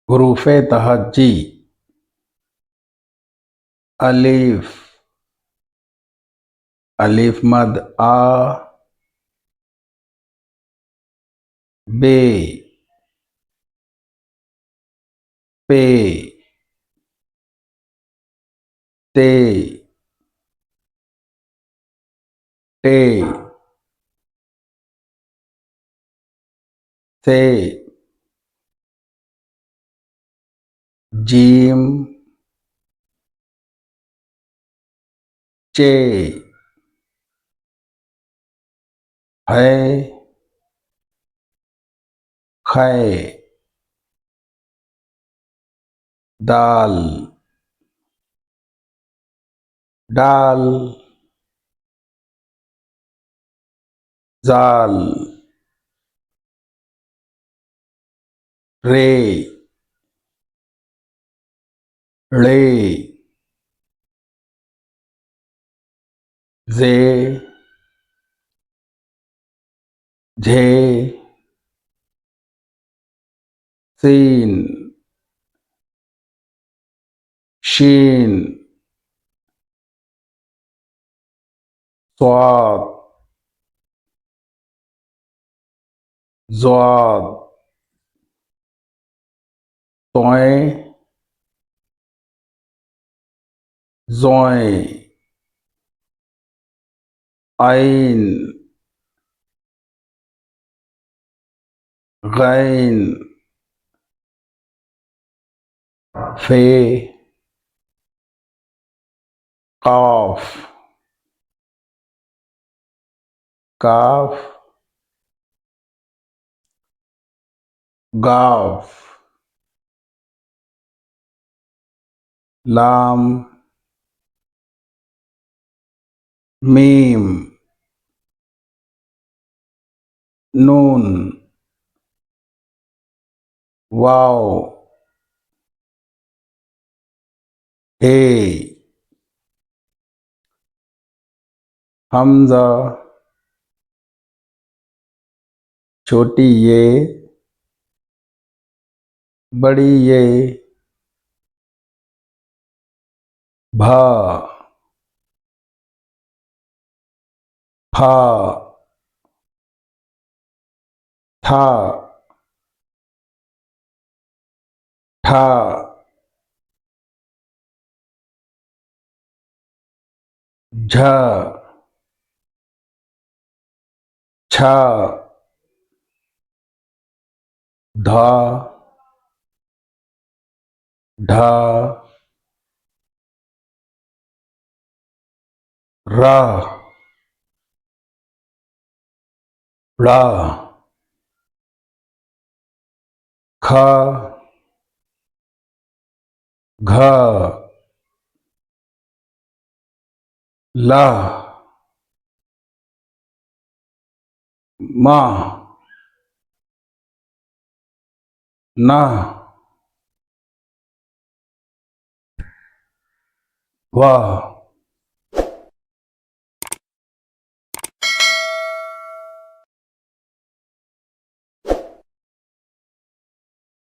Huruf tahajji: alif, alif mad a, be, pe, te, te, se, jim, che, hai, khai, dal, dal, zal, re, re, ze, झे, scene, शीन, स्वाद, ज़्वाद, तोय, ज़ोय, आइन, gain, फे, काफ, काफ, गाफ, लाम, meme, नून, वाव, हे, हमजा, छोटी ये, बड़ी ये, भा, फा, था, ठा, झ, छा, धा, ढा, रा, रा, खा, घा, ला, मा, ना, वाह।